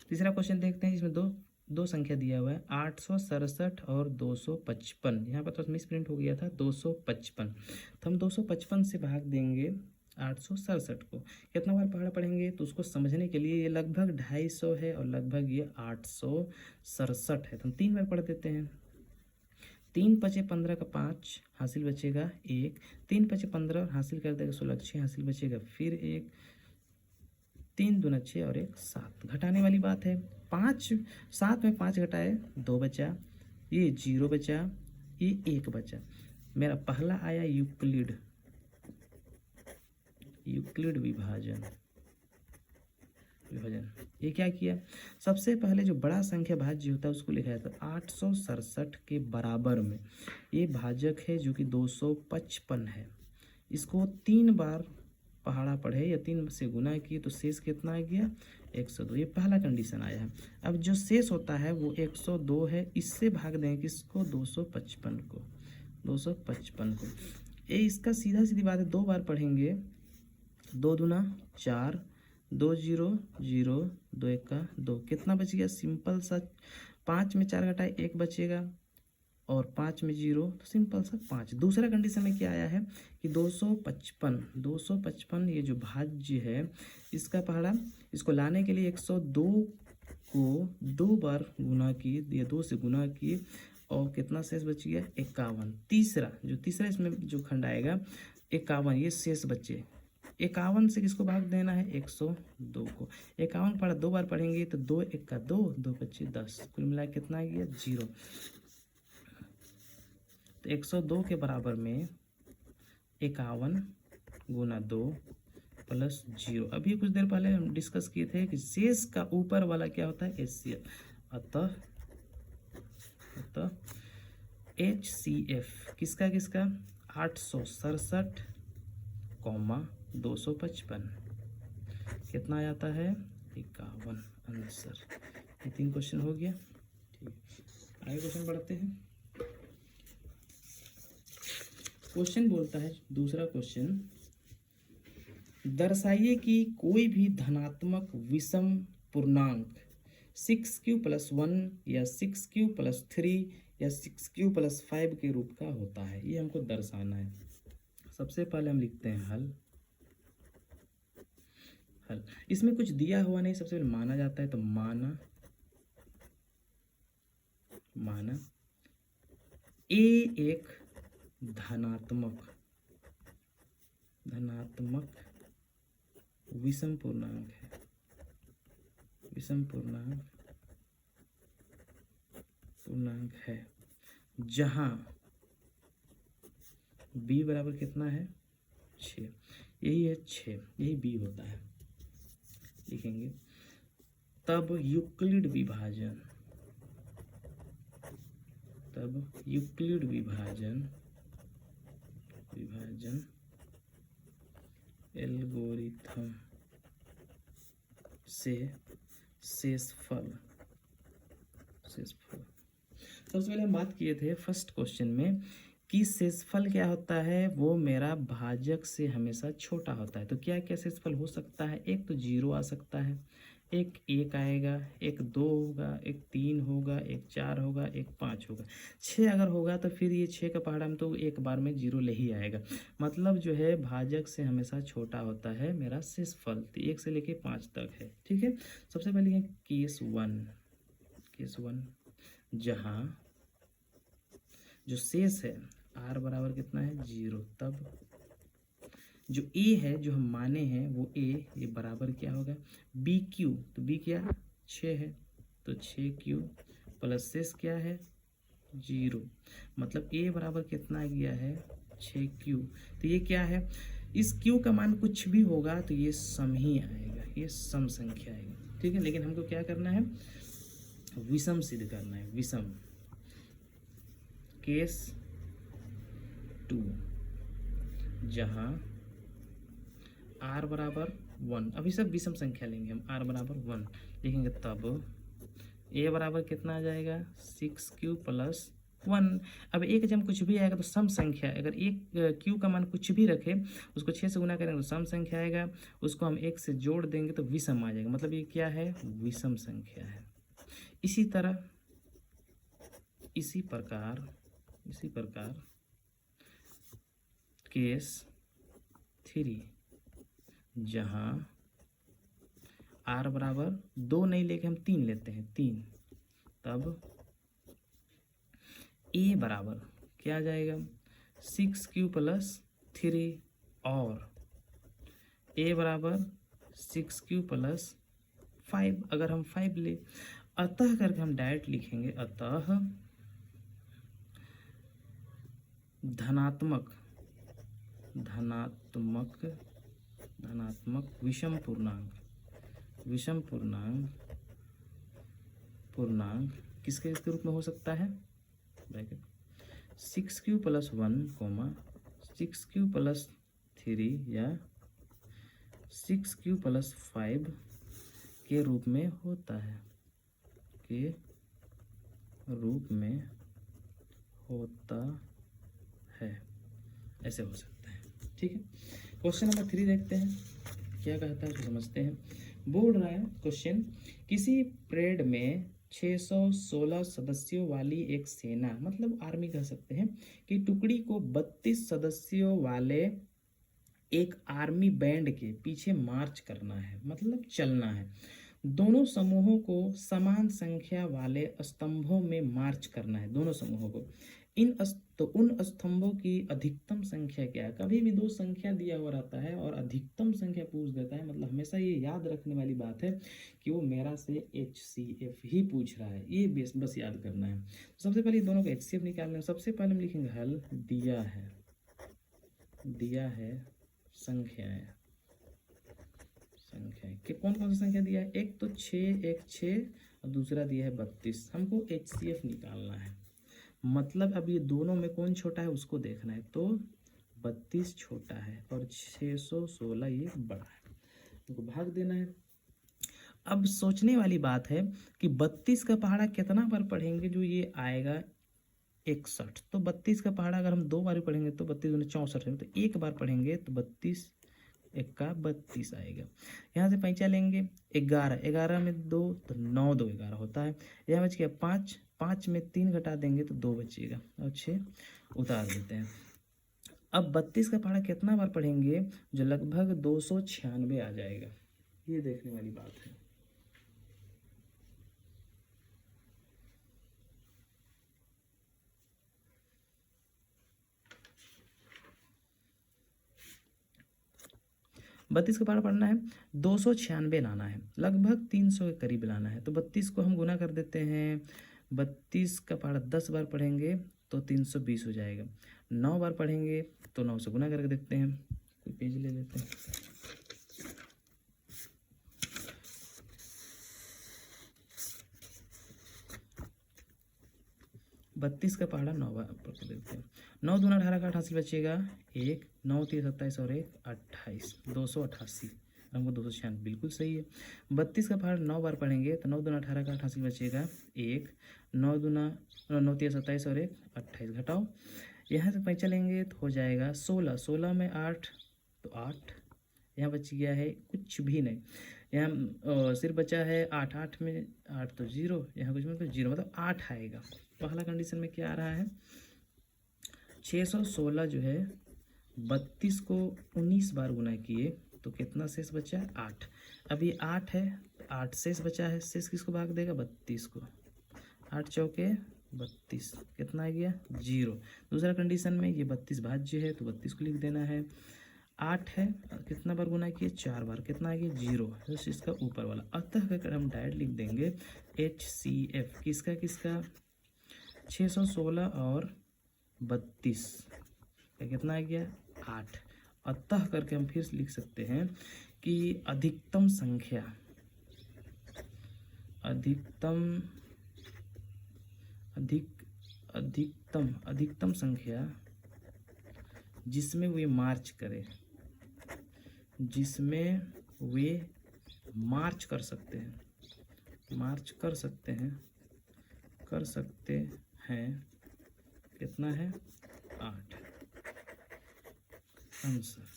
तीसरा क्वेश्चन देखते हैं, इसमें दो दो संख्या दिया हुआ है 867 और 255। यहाँ पर तो मिस प्रिंट हो गया था 255, तो हम 255 से भाग देंगे 867 को। कितना बार पहाड़ा पढ़ेंगे तो उसको समझने के लिए, ये लगभग 250 है और लगभग ये 867 है, तो हम 3 बार पढ़ देते हैं। 3×5 = 15 का 5 हासिल बचेगा 1, 3×5 = 15 हासिल कर देगा 16, 6 हासिल बचेगा फिर 1, 3×2 = 6 और 1 7। घटाने वाली बात है, 5 7 में 5 घटाए 2 बचा, ये 0 बचा, ये 1 बचा। मेरा पहला आया यूक्लिड विभाजन। ये क्या किया, सबसे पहले जो बड़ा संख्या भाज्य होता है उसको लिखा जाता है 867 के बराबर में। ये भाजक है जो कि 255 है, इसको 3 बार पहाड़ा पढ़े या 3 से गुना किए तो शेष कितना आ गया 102। ये पहला कंडीशन आया है। अब जो शेष होता है वो 102 है, इससे भाग दें किसको 255 को, 255 को। ये इसका सीधा सीधी बात है, 2 बार पढ़ेंगे, 2 दूना 4, 2 0 0, 2 1 2, कितना बच गया सिंपल सा, 5 में 4 घटाए 1 बचेगा और 5 में 0 तो सिंपल सा 5। दूसरा कंडीशन में क्या आया है कि 255 ये जो भाज्य है इसका पहाड़ा, इसको लाने के लिए 102 को 2 बार गुना किए, या 2 से गुना किए और कितना शेष बच गया 51। तीसरा इसमें जो खंड आएगा 51, ये शेष बचे 51 से किसको भाग देना है 102 को। 51 पढ़ा 2 बार पढ़ेंगे तो 2 1 2, 2 बचे 10, कुल मिला कितना आ गया 0। तो 102 के बराबर में 51 गुना 2 प्लस 0। अभी कुछ देर पहले हम डिस्कस किए थे कि शेष का ऊपर वाला क्या होता है HCF, अतः HCF किसका 867, 255 कितना आता है 51 आंसर। ये 3 क्वेश्चन हो गया। ठीक, आगे क्वेश्चन बढ़ते हैं। क्वेश्चन बोलता है, दूसरा क्वेश्चन, दर्शाइए कि कोई भी धनात्मक विषम पूर्णांक 6q + 1 या 6q + 3 या 6q + 5 के रूप का होता है। ये हमको दर्शाना है। सबसे पहले हम लिखते हैं हल। इसमें कुछ दिया हुआ नहीं, सबसे पहले माना जाता है, तो माना ए एक धनात्मक विषम पूर्णांक है, जहां b बराबर कितना है 6, यही है 6, यही b होता है। लिखेंगे तब यूक्लिड विभाजन एल्गोरिथम से शेषफल। सबसे पहले हम बात किए थे फर्स्ट क्वेश्चन में कि शेषफल क्या होता है, वो मेरा भाजक से हमेशा छोटा होता है। तो क्या क्या शेषफल हो सकता है, एक तो 0 आ सकता है, एक 1 आएगा, एक 2 होगा, एक 3 होगा, एक 4 होगा, एक 5 होगा। 6 अगर होगा तो फिर ये 6 का पहाड़ा में तो एक बार में 0 ले ही आएगा। मतलब जो है भाजक से हमेशा छोटा होता है मेरा शेषफल, तो 1 से लेके 5 तक है। ठीक है, सबसे पहले केस 1 जहाँ जो शेष है r बराबर कितना है 0, तब जो a है जो हम माने हैं वो a, ये बराबर क्या होगा bq, तो b क्या 6 है, तो 6q प्लस शेष क्या है 0, मतलब a बराबर कितना आ गया है 6q। तो ये क्या है, इस q का मान कुछ भी होगा तो ये सम ही आएगा, ये सम संख्या आएगी। ठीक है, लेकिन हमको क्या करना है, विषम सिद्ध करना है। विषम केस 2 जहां r बराबर 1, अभी सब विषम संख्या लेंगे हम, r बराबर 1 लिखेंगे, तब a बराबर कितना आ जाएगा 6q प्लस 1। अब एक जब कुछ भी आएगा तो सम संख्या, अगर एक क्यू का मान कुछ भी रखे उसको 6 से गुना करेंगे तो सम संख्या आएगा, उसको हम 1 से जोड़ देंगे तो विषम आ जाएगा, मतलब ये क्या है, विषम संख्या है। इसी तरह इसी प्रकार केस 3 जहाँ r बराबर 2 नहीं लेके हम 3 लेते हैं, 3, तब a बराबर क्या आ जाएगा, 6q + 3 और a बराबर 6q + 5, अगर हम 5 ले, अतः करके हम डायरेक्ट लिखेंगे, अतः धनात्मक विषम पूर्णांक किसके रूप में हो सकता है, ब्रैकेट 6q + 1, 6q + 3 या 6q + 5 के रूप में होता है, ऐसे हो सकता है। ठीक है, क्वेश्चन नंबर 3 देखते हैं क्या कहता है, तो समझते हैं। बोल रहा है क्वेश्चन, किसी परेड में 616 सदस्यों वाली एक सेना, मतलब आर्मी कह सकते हैं, कि टुकड़ी को 32 सदस्यों वाले एक आर्मी बैंड के पीछे मार्च करना है, मतलब चलना है। दोनों समूहों को समान संख्या वाले स्तंभों में मार्च करना है, दोनों समूहों को। तो उन स्तंभों की अधिकतम संख्या क्या है। कभी भी दो संख्या दिया हुआ रहता है और अधिकतम संख्या पूछ देता है, मतलब हमेशा ये याद रखने वाली बात है कि वो मेरा से HCF ही पूछ रहा है, ये बस याद करना है। तो सबसे पहले दोनों का HCF निकालना है। सबसे पहले हम लिखेंगे हल, दिया है संख्याएं कि कौन कौन सी संख्या दिया है, एक तो 6 और दूसरा दिया है 32। हमको HCF निकालना है, मतलब अब ये दोनों में कौन छोटा है उसको देखना है। तो 32 छोटा है और 616 ये बड़ा है, उनको भाग देना है। अब सोचने वाली बात है कि 32 का पहाड़ा कितना बार पढ़ेंगे, जो ये आएगा 61। तो 32 का पहाड़ा अगर हम 2 बार पढ़ेंगे तो 32 दूनी 64 है, तो एक बार पढ़ेंगे तो 32 1 का 32 आएगा। यहाँ से पैंचा लेंगे 11 में 2 तो 9 2 11 होता है। यहाँ बच गया 5 में 3 घटा देंगे तो 2 बचेगा और 6 उतार देते हैं। अब 32 का पहाड़ा कितना बार पढ़ेंगे, जो लगभग 296 आ जाएगा, ये देखने वाली बात है। बत्तीस का पहाड़ा पढ़ना है, 296 लाना है, लगभग 300 के करीब लाना है। तो 32 को हम गुना कर देते हैं। 32 का पहाड़ा 10 बार पढ़ेंगे तो 320 हो जाएगा। 9 बार पढ़ेंगे तो 9 से गुना करके देखते हैं। कोई पेज ले लेते हैं। बत्तीस का पहाड़ा 9 बार पढ़ देते हैं। 9 दूना 18 का 88 बचेगा 1, 9 3 27 और 1 28, 288। हमको 296 बिल्कुल सही है। 32 का पहाड़ 9 बार पढ़ेंगे तो 9 दूना 18 का 88 बचेगा 1, 9 3 27 और 1 28, घटाओ। यहाँ से 5 लेंगे तो हो जाएगा 16 में 8 तो 8, यहाँ बच गया है कुछ भी नहीं, यहाँ सिर्फ बचा है 8 में 8 तो 0, यहाँ कुछ मतलब 0 मतलब 8 आएगा। पहला कंडीशन में क्या आ रहा है, 616 जो है 32 को 19 बार गुना किए तो कितना शेष बचा, 8। अभी 8 है, 8 शेष बचा है, शेष किसको भाग देगा, 32 को। 8 चौके 32, कितना आ गया, 0। दूसरा कंडीशन में ये 32 भाज्य है तो 32 को लिख देना है। 8 है, कितना बार गुना किए, 4 बार, कितना आ गया, 0, बस इसका ऊपर वाला। अतः अगर हम डायरेक्ट लिख देंगे HCF किसका 616 और 32 का कितना आ गया, 8। अतः करके हम फिर लिख सकते हैं कि अधिकतम संख्या जिसमें वे मार्च कर सकते हैं कितना है 8 आंसर।